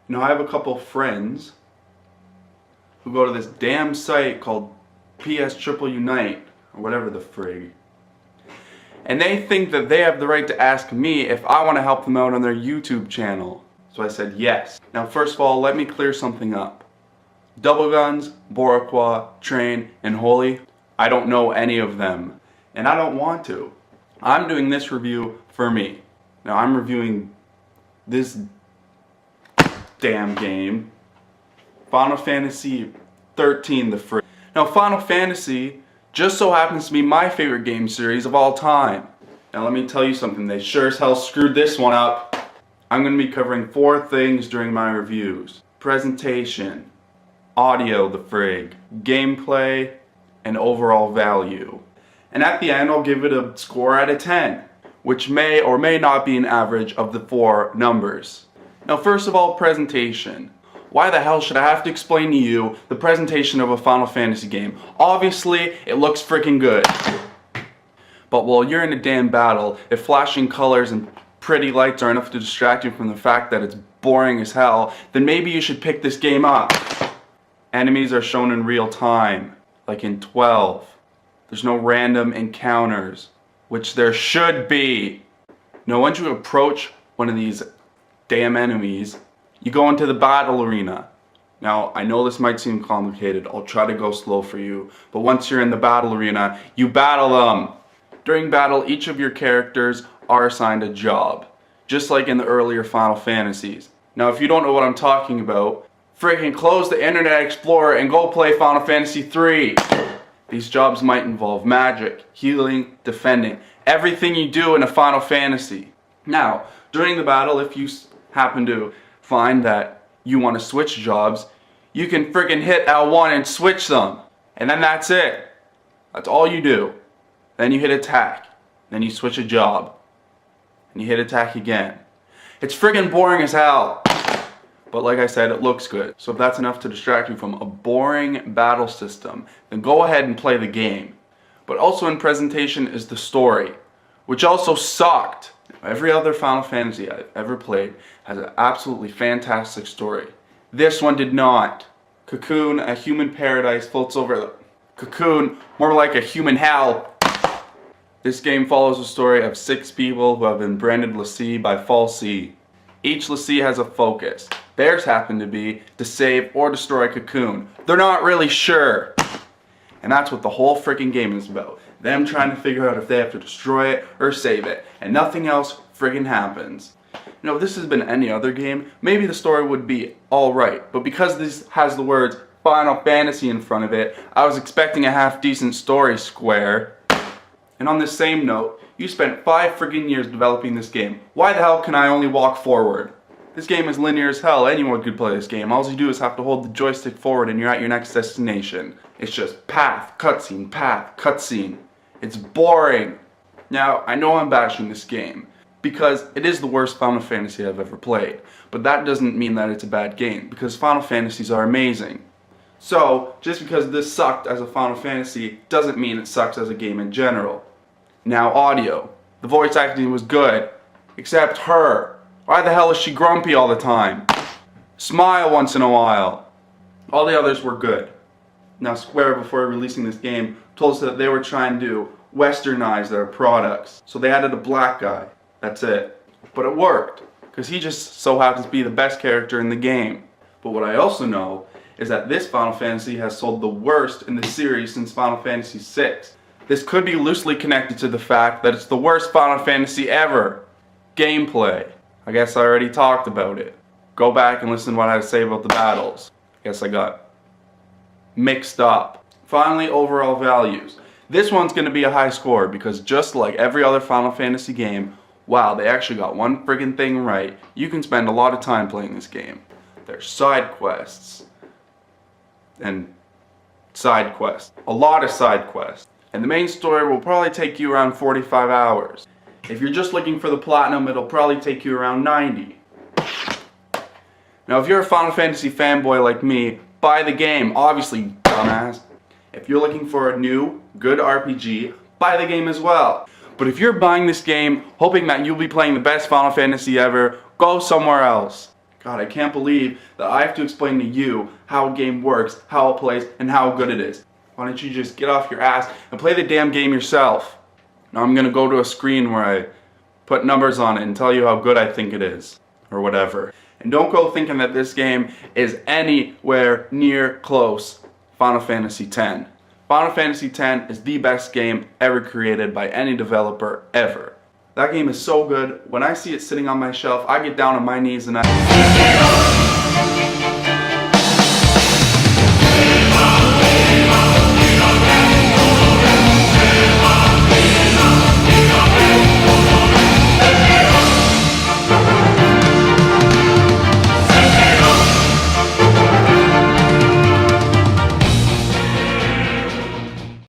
You know, I have a couple friends who go to this damn site called PS Triple Unite, or whatever the frig. And they think that they have the right to ask me if I want to help them out on their YouTube channel. So I said yes. Now first of all, let me clear something up. Double Guns, Boraqua, Train, and Holy, I don't know any of them. And I don't want to. I'm doing this review for me. Now I'm reviewing this damn game. Final Fantasy XIII the frig. Now Final Fantasy just so happens to be my favorite game series of all time. Now let me tell you something, they sure as hell screwed this one up. I'm going to be covering 4 things during my reviews. Presentation, audio the frig, gameplay, and overall value. And at the end I'll give it a score out of 10, which may or may not be an average of the 4 numbers. Now first of all, presentation. Why the hell should I have to explain to you the presentation of a Final Fantasy game? Obviously, it looks freaking good. But while you're in a damn battle, if flashing colors and pretty lights are enough to distract you from the fact that it's boring as hell, then maybe you should pick this game up. Enemies are shown in real time, like in 12. There's no random encounters, which there should be. Now once you approach one of these damn enemies, you go into the battle arena. Now, I know this might seem complicated, I'll try to go slow for you, but once you're in the battle arena, you battle them. During battle, each of your characters are assigned a job, just like in the earlier Final Fantasies. Now, if you don't know what I'm talking about, freaking close the Internet Explorer and go play Final Fantasy III. These jobs might involve magic, healing, defending, everything you do in a Final Fantasy. Now, during the battle, if you happen to find that you want to switch jobs, you can freaking hit L1 and switch them. And then that's it. That's all you do. Then you hit attack. Then you switch a job. And you hit attack again. It's friggin' boring as hell. But like I said, it looks good. So if that's enough to distract you from a boring battle system, then go ahead and play the game. But also in presentation is the story, which also sucked. Every other Final Fantasy I've ever played has an absolutely fantastic story. This one did not. Cocoon, a human paradise, floats over the Cocoon, more like a human hell. This game follows the story of 6 people who have been branded l'Cie by Fal'Cie. Each l'Cie has a focus. Theirs happen to be to save or destroy Cocoon. They're not really sure. And that's what the whole freaking game is about. Them trying to figure out if they have to destroy it or save it. And nothing else friggin' happens. You know, if this has been any other game, maybe the story would be alright. But because this has the words Final Fantasy in front of it, I was expecting a half-decent story square. And on this same note, you spent 5 friggin' years developing this game. Why the hell can I only walk forward? This game is linear as hell. Anyone could play this game. All you do is have to hold the joystick forward and you're at your next destination. It's just path, cutscene, path, cutscene. It's boring. Now, I know I'm bashing this game because it is the worst Final Fantasy I've ever played. But that doesn't mean that it's a bad game, because Final Fantasies are amazing. So, just because this sucked as a Final Fantasy doesn't mean it sucks as a game in general. Now, audio. The voice acting was good, except her. Why the hell is she grumpy all the time? Smile once in a while. All the others were good. Now Square, before releasing this game, told us that they were trying to westernize their products. So they added a black guy. That's it. But it worked, because he just so happens to be the best character in the game. But what I also know is that this Final Fantasy has sold the worst in the series since Final Fantasy VI. This could be loosely connected to the fact that it's the worst Final Fantasy ever. Gameplay. I guess I already talked about it. Go back and listen to what I had to say about the battles. I guess I got mixed up. Finally, overall values. This one's going to be a high score because just like every other Final Fantasy game, wow, they actually got one friggin' thing right. You can spend a lot of time playing this game. There's side quests. And side quests. A lot of side quests. And the main story will probably take you around 45 hours. If you're just looking for the platinum, it'll probably take you around 90. Now if you're a Final Fantasy fanboy like me, buy the game, obviously, dumbass. If you're looking for a new, good RPG, buy the game as well. But if you're buying this game, hoping that you'll be playing the best Final Fantasy ever, go somewhere else. God, I can't believe that I have to explain to you how a game works, how it plays, and how good it is. Why don't you just get off your ass and play the damn game yourself? Now I'm gonna go to a screen where I put numbers on it and tell you how good I think it is, or whatever. And don't go thinking that this game is anywhere near close. Final Fantasy X. Final Fantasy X is the best game ever created by any developer ever. That game is so good, when I see it sitting on my shelf, I get down on my knees and I